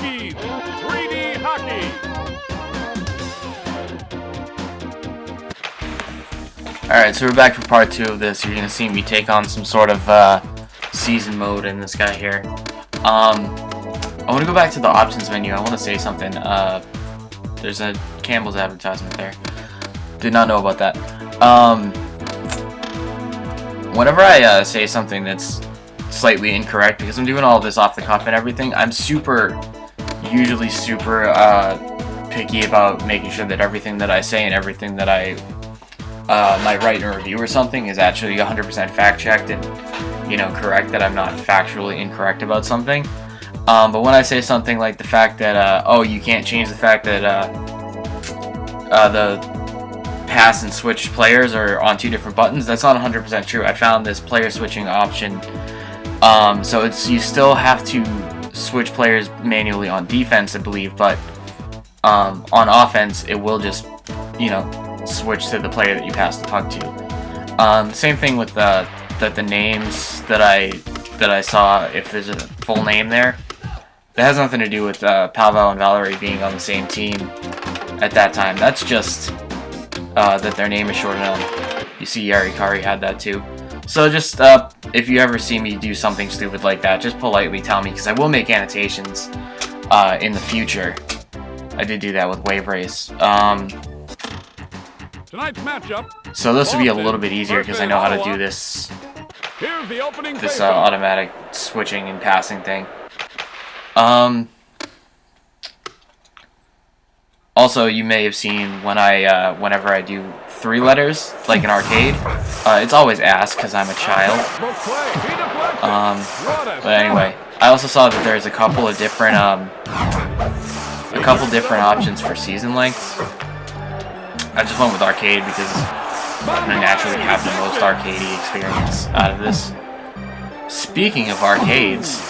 Gretzky's 3D Hockey. Alright, so we're back for part 2 of this. You're going to see me take on some sort of season mode in this guy here. I want to go back to the options menu. I want to say something. There's a Campbell's advertisement there. Did not know about that. Whenever I say something that's slightly incorrect, because I'm doing all this off the cuff and everything, I'm usually super picky about making sure that everything that I say and everything that I might write in a review or something is actually 100% fact checked and, you know, correct, that I'm not factually incorrect about something. But when I say something like the fact that, oh, you can't change the fact that the pass and switch players are on 2 different buttons, that's not 100% true. I found this player switching option. So you still have to switch players manually on defense, I believe, but on offense, it will just, you know, switch to the player that you pass the puck to. Same thing with the names that I saw. If there's a full name there, that has nothing to do with Pavel and Valerie being on the same team at that time. That's just that their name is short enough. You see, Yari Kari had that too. So just if you ever see me do something stupid like that, just politely tell me, because I will make annotations in the future. I did do that with Wave Race. Tonight's matchup. So this will be a little bit easier because I know how to do this automatic switching and passing thing. Also, you may have seen when whenever I do 3 letters, like an arcade, it's always ass because I'm a child. But anyway, I also saw that there's a couple different options for season lengths. I just went with arcade because I'm gonna naturally have the most arcadey experience out of this. Speaking of arcades,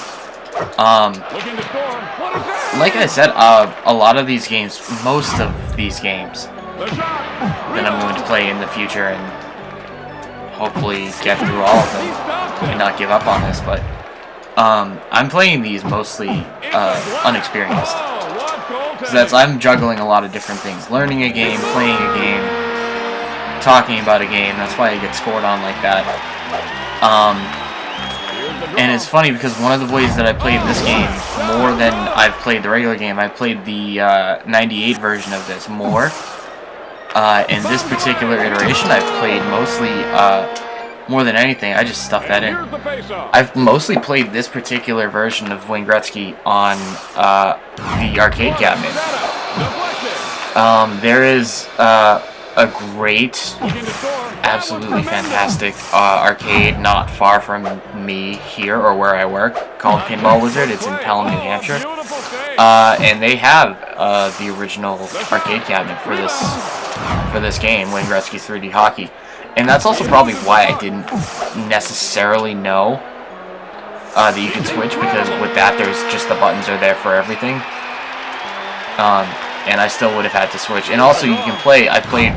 like I said, a lot of these games, most of these games that I'm going to play in the future, and hopefully get through all of them and not give up on this, but I'm playing these mostly unexperienced. So I'm juggling a lot of different things. Learning a game, playing a game, talking about a game. That's why I get scored on like that. And it's funny because one of the ways that I played this game more than I've played the regular game, I played the 98 version of this more. In this particular iteration, I've played mostly, more than anything, I just stuffed that in. I've mostly played this particular version of Wayne Gretzky on the arcade cabinet. There is a great, absolutely fantastic arcade not far from me here or where I work called Pinball Wizard. It's in Pelham, New Hampshire. And they have the original arcade cabinet for this game, Wayne Gretzky's 3D Hockey. And that's also probably why I didn't necessarily know that you can switch, because with that there's just the buttons are there for everything. And I still would have had to switch. And also you can play, I've played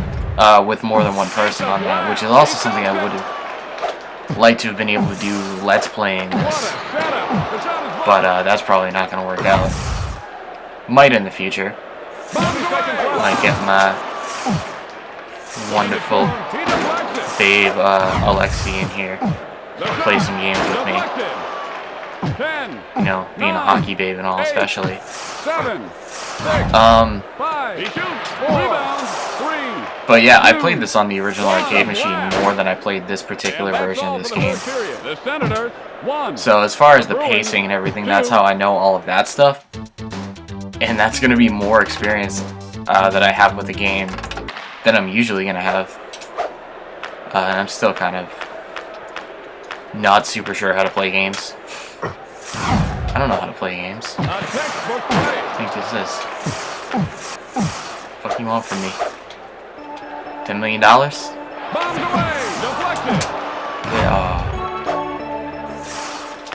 with more than one person on that, which is also something I would have liked to have been able to do Let's Playing this. But that's probably not going to work out. Might in the future. Might get my wonderful babe Alexi in here, play some games with me. You know, being a hockey babe and all, especially. But yeah, I played this on the original arcade machine more than I played this particular version of this game. So as far as the pacing and everything, that's how I know all of that stuff. And that's going to be more experience that I have with the game than I'm usually going to have. And I'm still kind of not super sure how to play games. I don't know how to play games. What do you think this is? What the fuck you want from me? $10 million? Yeah.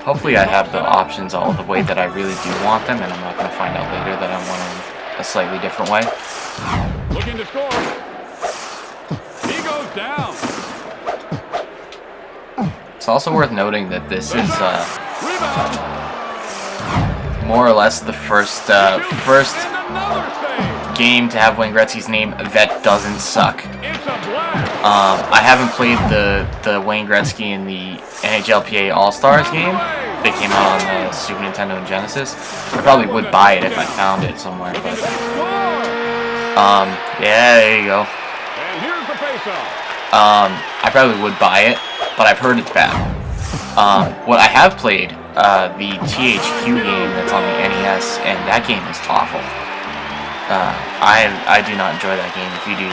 Hopefully I have the options all the way that I really do want them, and I'm not going to find out later that I want them a slightly different way. Looking to score. He goes down. It's also worth noting that this is more or less the first And another save. game to have Wayne Gretzky's name that doesn't suck. It's a blast. I haven't played the Wayne Gretzky in the NHLPA All-Stars game. They came out on the Super Nintendo and Genesis. I probably would buy it if I found it somewhere, but yeah, there you go. And here's the face-off. I probably would buy it, but I've heard it's bad. What I have played, the THQ game that's on the NES, and that game is awful. I do not enjoy that game. If you do,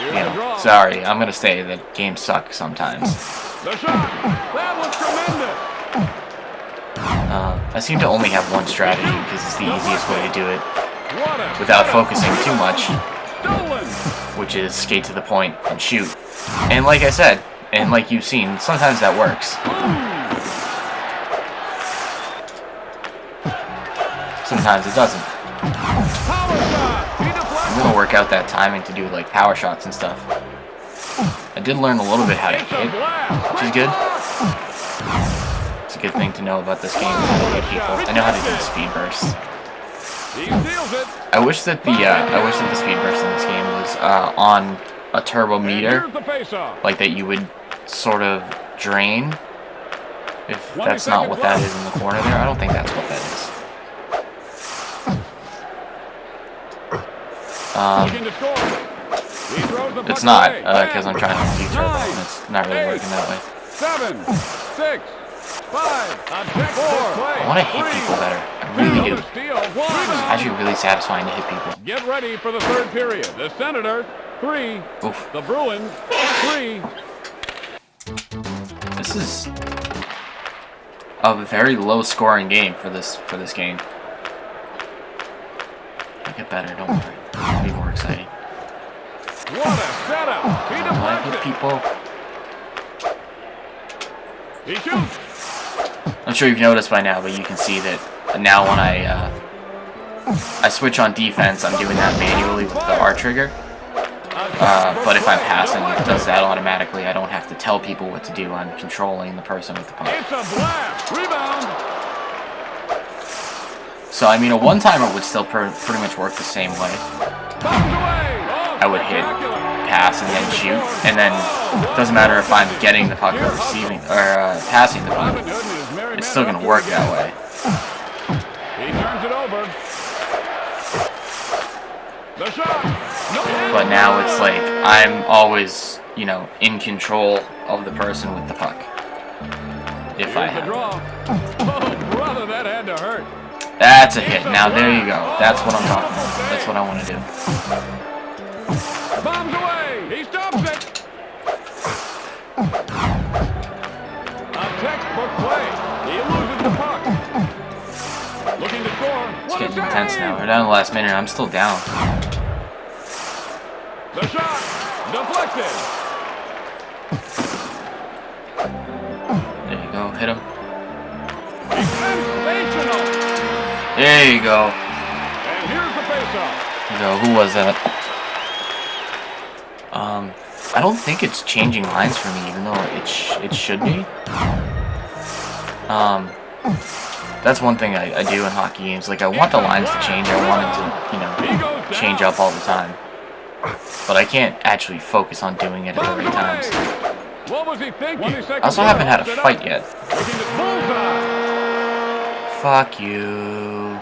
you know, sorry, I'm gonna say that games suck sometimes. The shot. That was tremendous. I seem to only have one strategy because it's the easiest way to do it What a without focusing too much, stolen. which is skate to the point and shoot. And like I said, and like you've seen, sometimes that works. Sometimes it doesn't. Power shot. He I'm deflects. gonna work out that timing to do like power shots and stuff. I did learn a little bit how to It's a hit, blast. which is good. It's a good thing to know about this game, how to hit people. I know how to do speed bursts. He steals it. I wish that the speed burst in this game was on a turbo And meter, here's the face-off. like that you would sort of drain. If that's not what that is in the corner there, I don't think that's what that is. Looking to score. He throws the It's puck not, away. because I'm trying to do turbo, and it's not really working that way. 7, 6, 5. A check 4. I want to hit people better. I really do. Another steal. It's 1. actually really satisfying to hit people. Get ready for the third period. The Senators 3. Oof. The Bruins 3. This is a very low scoring game for this game. It'll get better, don't worry. It'll be more exciting. What a setup. He I want to hit deflects it. people. He shoots. I'm sure you've noticed by now, but you can see that now when I switch on defense, I'm doing that manually with the R trigger. But if I'm passing, it does that automatically. I don't have to tell people what to do. I'm controlling the person with the puck. It's a blast. Rebound. So, I mean, a one-timer would still pretty much work the same way. Bombs away. Oh, I would hit, spectacular. pass, and then shoot. And then it doesn't matter if I'm getting the puck or receiving, or passing the puck. Robin Hood and his merry It's men still are going to up work to it that again. way. He turns it over. The shot. No. But now it's like I'm always, you know, in control of the person with the puck. If I Here's the have. draw. Oh, brother, that had to hurt. That's a hit. Now there you go. That's what I'm talking about. That's what I want to do. Bombs away. He stops it. A textbook play. He loses the puck. Looking to score. It's getting intense now. We're down to the last minute. I'm still down. The shot. Deflected. There you go. Hit him. Sensational. There you go. And here's the faceoff. There you go. Who was that? I don't think it's changing lines for me, even though it should be. That's one thing I do in hockey games. Like, I want the lines to change. I want it to, you know, change up all the time. But I can't actually focus on doing it at the right times. What was he thinking? I also haven't had a fight yet. Looking to bullseye. Fuck you.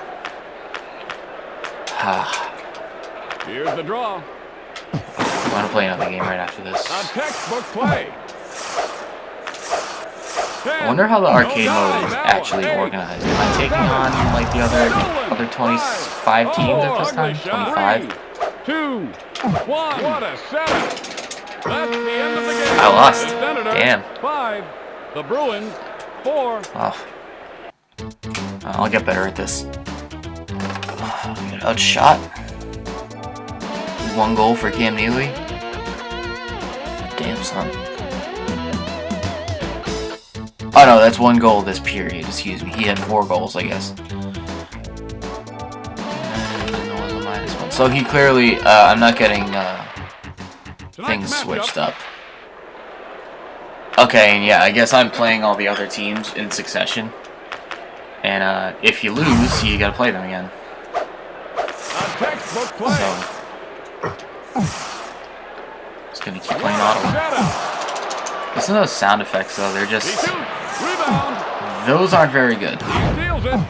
Here's the draw. I'm gonna play another game right after this. A textbook play. I wonder how the arcade mode is actually organized. Am I taking on like the other 25 teams at this time? 25? 2, 1. What a setup. That's the end of the game. I lost. The Senators, Damn. 5. The Bruins 4. Oh. I'll get better at this. Get outshot. 1 goal for Cam Neely. Damn, son. Oh no, that's 1 goal this period. Excuse me. He had 4 goals, I guess. And there was a -1. So he clearly, I'm not getting things switched up. Okay, and yeah, I guess I'm playing all the other teams in succession. And if you lose, you gotta play them again. A textbook play. So, just gonna keep playing Ottawa. Listen to those sound effects, though. They're just... Rebound. Those aren't very good. He steals it.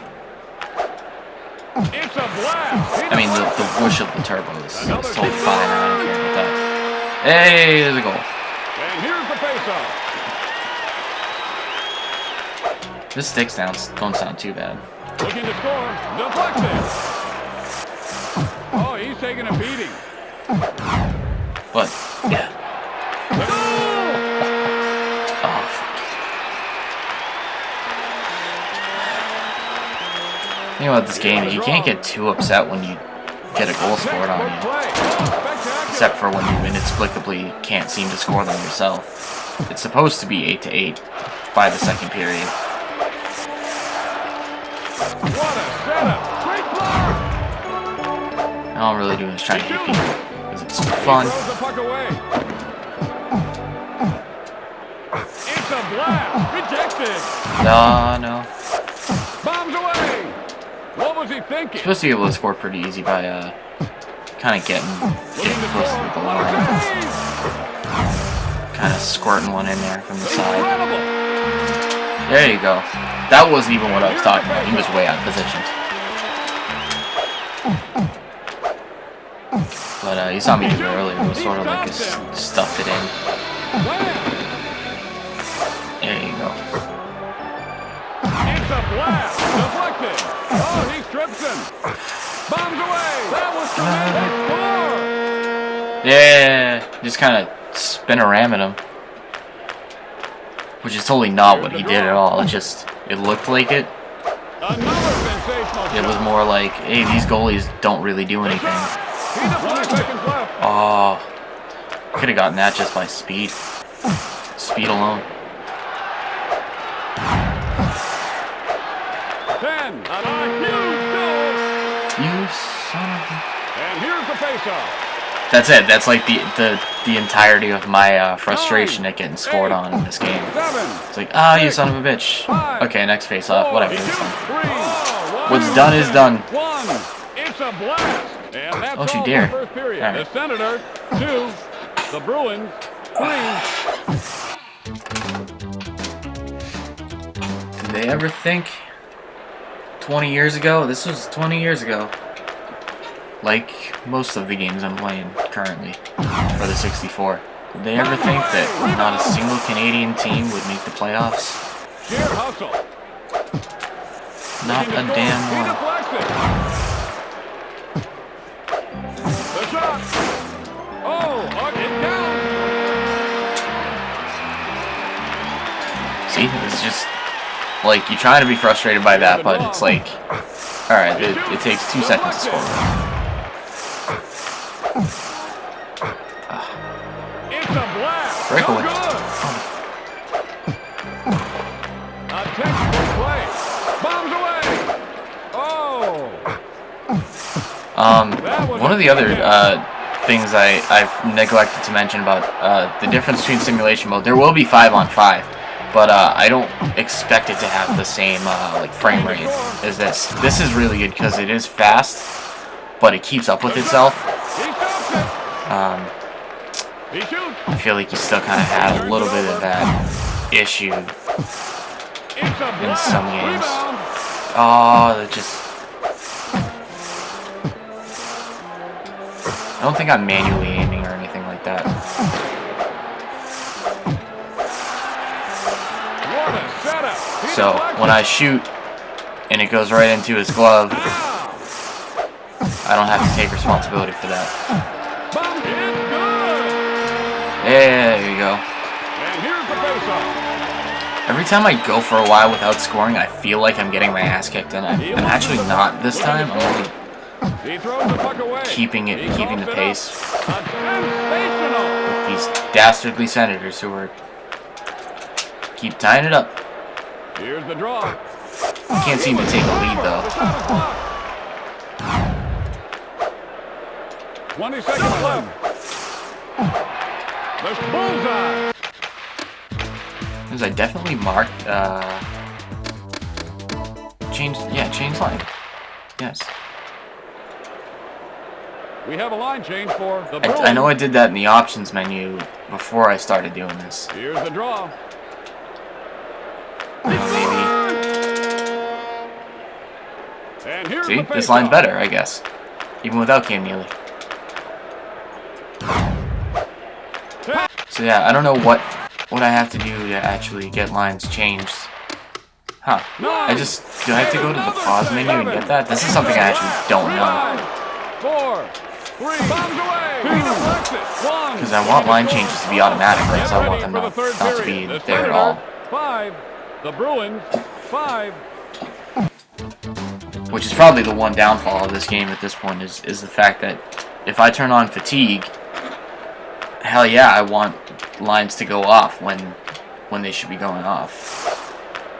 It's a blast. I mean, the whoosh of the turbo is totally fine. I don't care about that. Hey, there's a goal. And here's the face-off. This sticks don't sound too bad. Looking to score. Deflected. Oh, he's taking a beating. But, yeah. Goal! Oh, fuck. The thing about this game is you can't get too upset when you get a goal scored on you. Except for when you inexplicably can't seem to score them yourself. It's supposed to be 8-8 by the second period. What a setup! Great block! All I'm really doing is trying to hit people because it's fun. Throws the puck away. It's a blast! Rejected! No. Bombs away! What was he thinking? You're supposed to be able to score pretty easy by kind of getting close to the line. Kind of squirting one in there from the side. Incredible! There you go. That wasn't even what I was talking about. He was way out of position. But you saw me do it earlier. It was sort of like I stuffed it in. There you go. It's a blast! Deflected! Oh, he strips him! Bombs away! That was tremendous! Score! Yeah! Just kind of spin a ram at him. Which is totally not what he did at all. It looked like it. Another sensational It was more like, hey, these goalies don't really do anything. 20 seconds left. Oh, could have gotten that just by speed. Speed alone. 10. A huge goal. You son of a... And here's the face-off. That's it. That's like the entirety of my frustration at getting scored on in this game. 7. It's like, ah, you son of a bitch. Okay, next face-off. Whatever. It's done. 3. What's done is done. 1. It's a blast. And that's Oh, you all dare. for the first period. All right. The Senator, 2. The Bruins, 3. Did they ever think 20 years ago? This was 20 years ago. Like most of the games I'm playing currently for the 64. Did they ever think that not a single Canadian team would make the playoffs? Sheer hustle. Not a damn He one. deflects it. The shot. Oh, it counts. See, it's just like you try to be frustrated by that, but it's like, all right, it takes 2 seconds to score. It's a blast. Breakaway. No good. A textbook play. Bombs away. Oh. One of the other things I've neglected to mention about the difference between simulation mode, there will be 5-on-5, but I don't expect it to have the same like frame rate as this. This is really good because it is fast, but it keeps up with itself. He stops it. He shoots. I feel like you still kind of have a little bit of that issue It's a in blast. some games. Rebound. Oh, that just... I don't think I'm manually aiming or anything like that. What a setup. He So, deflects when it. I shoot and it goes right into his glove, Ah. I don't have to take responsibility for that. Bomb is good. There you go. And here's the face-off. Every time I go for a while without scoring, I feel like I'm getting my ass kicked, and I'm actually not this time. I'm only He throws the puck away. keeping He the coughs it pace. up. A sensational. These dastardly Senators who are keep tying it up. Here's the draw. Can't seem to take a lead though. The shot is blocked. 20 seconds left. The bullseye. Because I definitely marked change line. Yes. We have a line change for the I know I did that in the options menu before I started doing this. Here's the draw. Maybe. And here's See, the this face-off. line's better, I guess. Even without Cam Neely. So yeah, I don't know what I have to do to actually get lines changed. Huh. Do I have to go to the pause menu and get that? This is something I actually don't know. 4, 3, bombs away. 2, deflects it. 1. Because I want line changes to be automatic, right? So I want them not to be there at all. 5. The Bruins. 5. Which is probably the one downfall of this game at this point is the fact that if I turn on fatigue, hell yeah, I want lines to go off when they should be going off.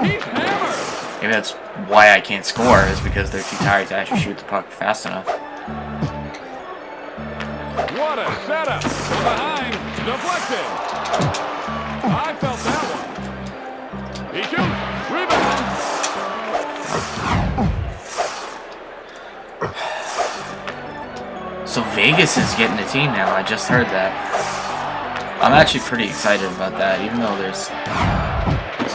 He's hammered. Maybe that's why I can't score, is because they're too tired to actually shoot the puck fast enough. What a setup. From behind. Deflected. I felt that one. He shoots. Rebound. So Vegas is getting a team now. I just heard that. I'm actually pretty excited about that, even though there's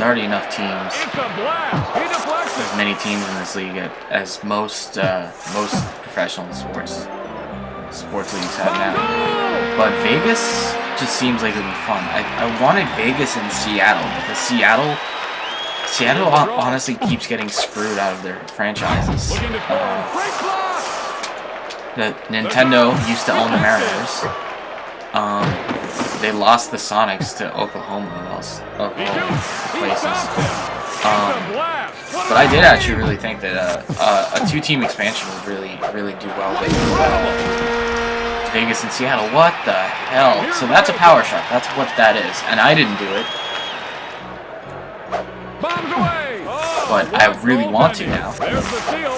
already enough teams. It's a blast. He deflects it. There's many teams in this league as most professional sports leagues have now. But Vegas just seems like it would be fun. I wanted Vegas and Seattle because Seattle honestly keeps getting screwed out of their franchises. The Nintendo used to own the Mariners. They lost the Sonics to Oklahoma, of all places. But I did actually really think that a two-team expansion would really do well. Vegas and Seattle. What the hell? So that's a power shot. That's what that is, and I didn't do it. But I really want to now. There's the steal.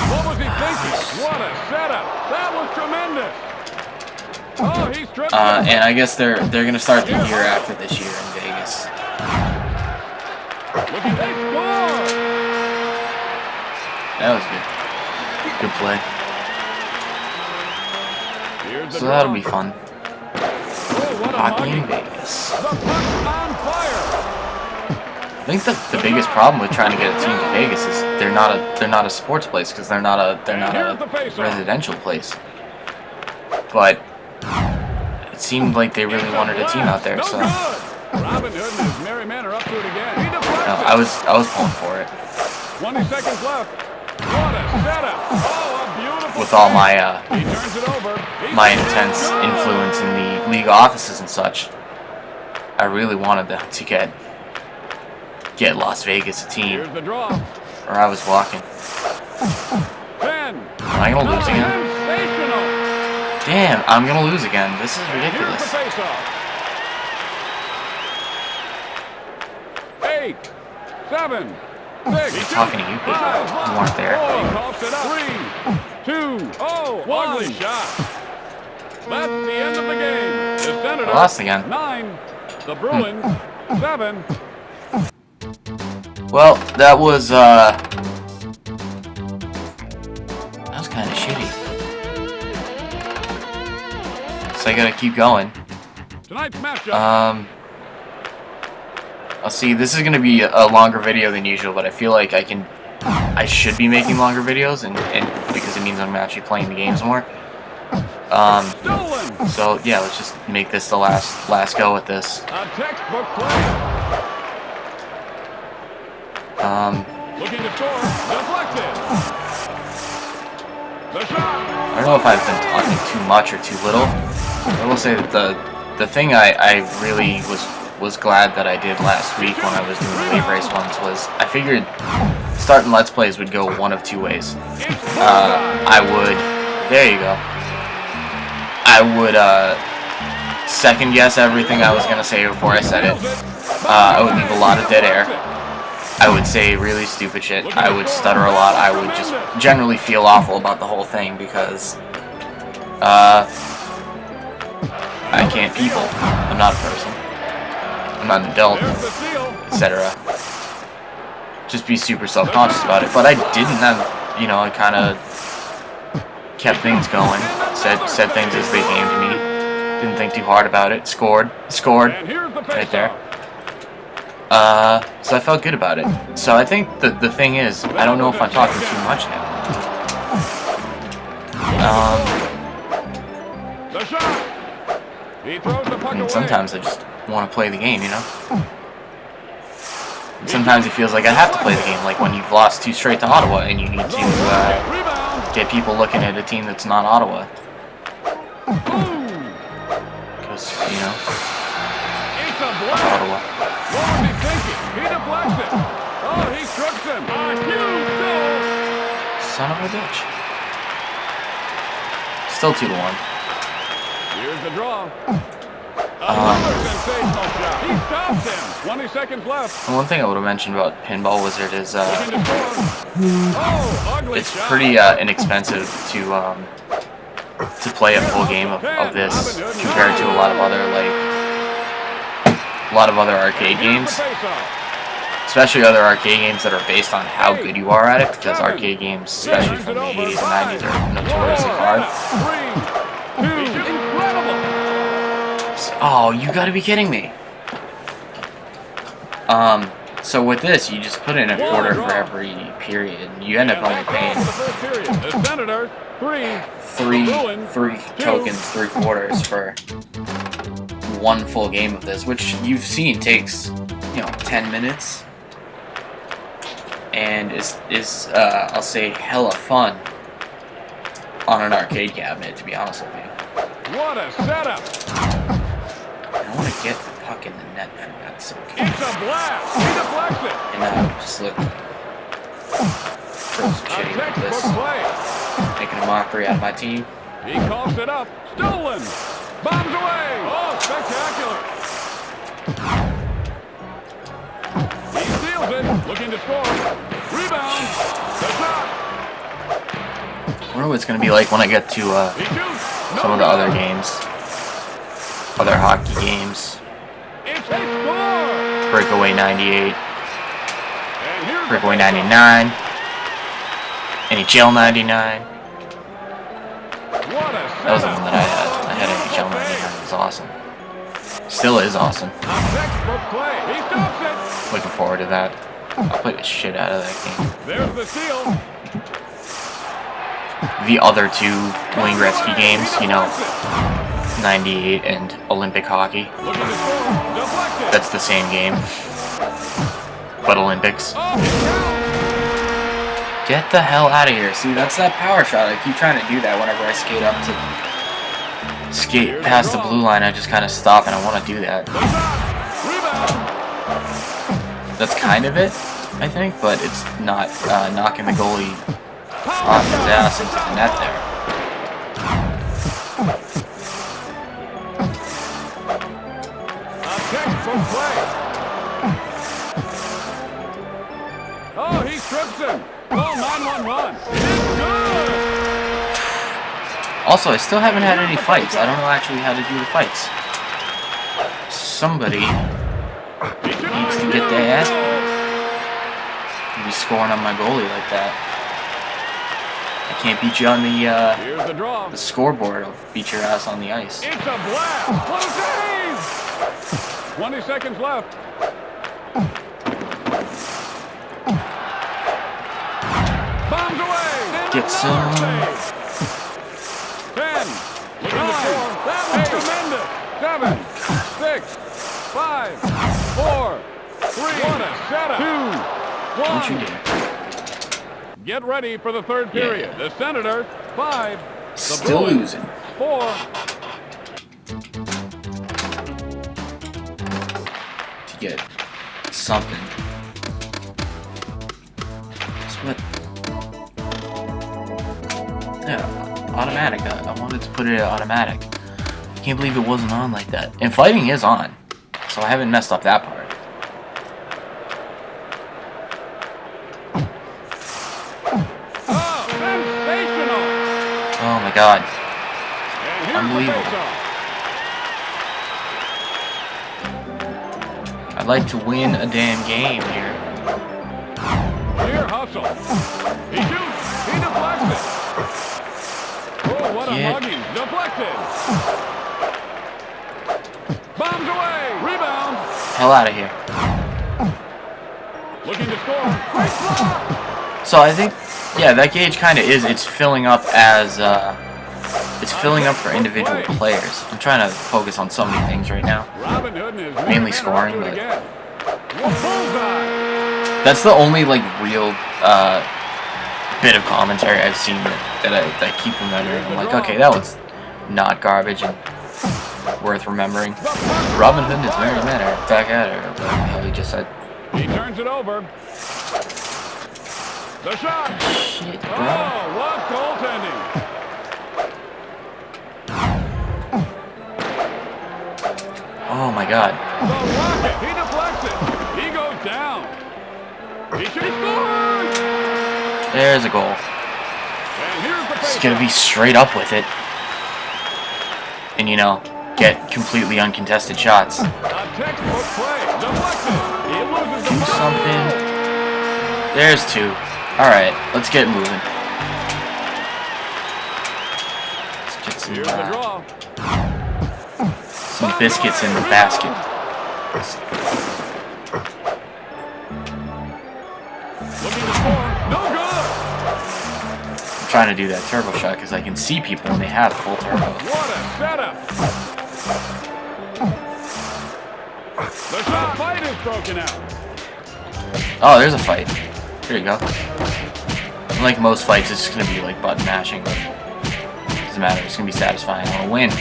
What was he thinking? What a setup! That was tremendous. Oh, he's tripping. And I guess they're gonna start the year after this year in Vegas. Looking, they score. That was good. Good play. Here's the So that'll be draw. fun. Oh, what a Hockey in muggy. Vegas. The puck's on fire. I think the biggest problem with trying to get a team to Vegas is they're not a sports place because they're not a residential place. But it seemed like they really wanted a team out there, so Robin Hood and his merry men are up to it again. He deflects no, it. I was pulling for it 20 seconds left. What a setup. Oh, a beautiful with all play. my He turns it over. my intense influence in the league offices and such. I really wanted them to get Las Vegas a team, Here's the draw. or I was walking. 10. Am I gonna lose again? Sensational. Damn, I'm gonna lose again. This is Here's the ridiculous. face-off. 8, 7, 6. I'm talking to you people who weren't there. He coughs it up. 3, 2, oh, ugly shot. That's the end of the game. The Senators, I lost again. 9. The Bruins, 7. Well, that was kind of shitty. So I gotta keep going. Tonight's matchup. I'll see. This is gonna be a longer video than usual, but I feel like I should be making longer videos, and because it means I'm actually playing the games more. Stolen. So yeah, let's just make this the last go at this. A textbook play. Looking to score. Deflected. The shot. I don't know if I've been talking too much or too little. I will say that the thing I really was glad that I did last week when I was doing the wave race ones was I figured starting Let's Plays would go one of two ways. I would, there you go. I would second guess everything I was gonna say before I said it. I would leave a lot of dead air. I would say really stupid shit. I would stutter a lot. I would just generally feel awful about the whole thing because I can't people. I'm not a person. I'm not an adult, etc. just be super self-conscious about it. But I didn't have, you know, I kind of kept things going, said things as they came to me. Didn't think too hard about it. Scored right there. So I felt good about it. So I think the thing is, I don't know if I'm talking too much now. I mean, sometimes I just want to play the game, you know? And sometimes it feels like I have to play the game, like when you've lost 2 straight to Ottawa and you need to get people looking at a team that's not Ottawa. Because, you know, Ottawa. Son of a bitch. Still 2-1. Here's the draw. Another sensational shot. He stops him. 20 seconds left. One thing I would have mentioned about Pinball Wizard is it's pretty inexpensive to play a full game of this compared to a lot of other arcade games. Especially other arcade games that are based on how good you are at it, because arcade games, especially from the 80s and 90s, are notoriously hard. Oh, you gotta be kidding me. So with this, you just put in a quarter for every period. You end up only paying three tokens, 3 quarters for 1 full game of this, which you've seen takes, you know, 10 minutes. And is I'll say hella fun on an arcade cabinet, to be honest with you. What a setup! I want to get the puck in the net from that, so it's a blast! He deflects it! And now just look, throw some shitty like this, making a mockery out of my team. He coughs it up, stolen! Bombs away! Oh, spectacular! He steals it, looking to score. Rebound! The shot! I wonder what it's going to be like when I get to some of the other games. Other hockey games. Breakaway 98. Breakaway 99. NHL 99. That was the one that I had. I had NHL 99. It was awesome. Still is awesome. Looking forward to that. I'll play the shit out of that game. There's the steal. The other 2 Wayne Gretzky games, you know, 98 and Olympic hockey. That's the same game, but Olympics. Get the hell out of here. See, that's that power shot. I keep trying to do that whenever I skate past the blue line. I just kind of stop and I want to do that. That's kind of it, I think, but it's not knocking the goalie off his ass into the net there. Oh, he strips him. Oh, 9-1-1. It's good. Also, I still haven't had any fights. I don't know actually how to do the fights. Somebody needs to get their ass beat. Be scoring on my goalie like that. I can't beat you on the scoreboard. I'll beat your ass on the ice. It's a blast. What a save! 20 seconds left. Bombs away. Get some. 10, 9, that was tremendous. 7, 6, 5, 4, 3, what a setup. 2, 1. Don't you dare. Get ready for the 3rd period. Yeah. The Senators, 5. Still losing. 4. To get something. That's what. Yeah, automatic. I wanted to put it at automatic. I can't believe it wasn't on like that. And fighting is on, so I haven't messed up that part. Oh my god. Unbelievable. I'd like to win a damn game here. Sheer hustle. He shoots. He deflects it. Oh, what a mugging. Deflected. Bombs away. Rebound. Hell out of here. Looking to score. Great block. So I think, yeah, that gauge kind of is. It's filling up as, it's filling up for individual players. I'm trying to focus on so many things right now. Robin Hood and his Mainly men scoring, are up to it but again. Bullseye. that's the only like real bit of commentary I've seen that keep remembering. I'm like, okay, that one's not garbage and worth remembering. Robin Hood and his merry men are back at it, or whatever the hell he just said. He turns it over. The shot. Shit, bro. Oh, what goaltending. Oh my god. The rocket. He deflects it. He goes down. He scores. There's a goal. And here's the Just gonna be straight up with it. And, you know, get completely uncontested shots. A textbook play. Deflected. He loses the Do puck. something. There's two. Alright, let's get moving. Let's get Here's the draw. some biscuits in the basket. Looking to score. No good. I'm trying to do that turbo shot because I can see people when they have full turbo. What a setup. The shot fight is broken out. Oh, there's a fight. Here you go. Like most fights, it's just going to be like button mashing. But doesn't matter. It's going to be satisfying. I want to win.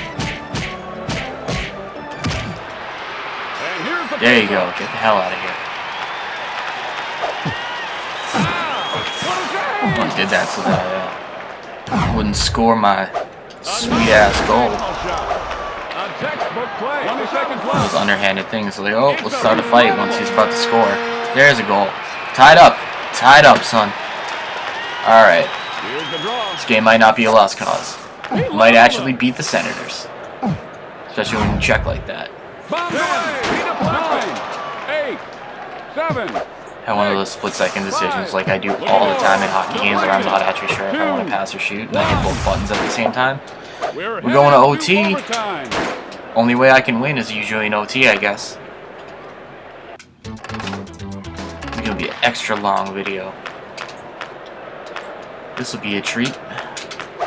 And here's the There you go. Get the hell out of here. I did that so that I wouldn't score my sweet-ass goal. A textbook play. 20 seconds Those left. underhanded things. So like, oh, let's start a fight once he's about to score. There's a goal. Tied up. Tied up, son. Alright. Here's the draw. This game might not be a lost cause. It might actually beat the Senators. Especially when you check like that. Bombs away. He deflects. 8, 7. Had one of those split-second decisions like I do all the time in hockey games where I'm not actually sure if I want to pass or shoot, and I hit both buttons at the same time. We're going to headed OT. overtime. Only way I can win is usually an OT, I guess. It's gonna be an extra long video. This will be a treat.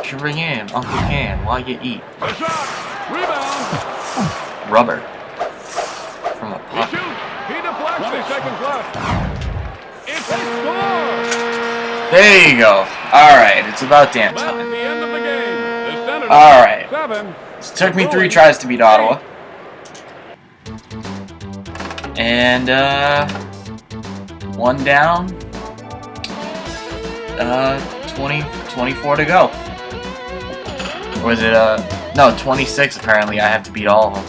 Sure am, Uncle Can, while you eat. The shot. Rebound. Rubber. From a He puck. shoots. He deflects. 20 seconds left. It's a score. There you go. Alright, it's about damn That's time. the end of the game. The Senators Alright. 7. It took me 3 tries to beat Ottawa. And, 1 down. 24 to go. Or was it, no, 26 apparently. I have to beat all of them.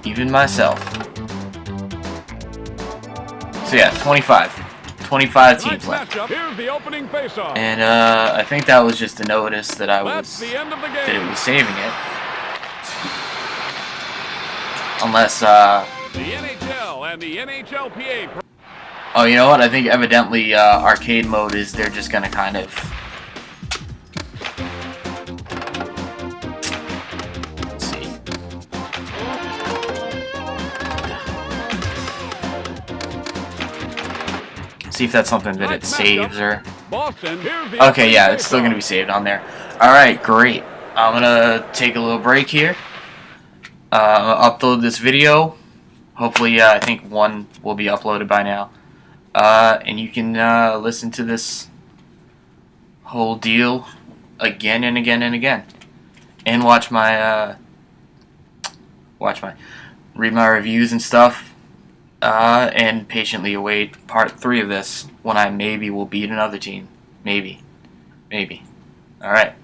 Even myself. So yeah, 25. 25 teams left. Here's the opening faceoff. And, I think that was just a notice that That's was the end of the that it game. was saving it. Unless, The NHL and the NHLPA. oh, you know what? I think evidently arcade mode is they're just gonna kind of. Let's see. See if that's something that it saves or. Boston. Here's the Okay, yeah, opening it's still gonna be faceoff. saved on there. All right, great. I'm gonna take a little break here. Upload this video. Hopefully, I think one will be uploaded by now. And you can listen to this whole deal again and again and again. And watch my, read my reviews and stuff. And patiently await part 3 of this when I maybe will beat another team. Maybe. Alright.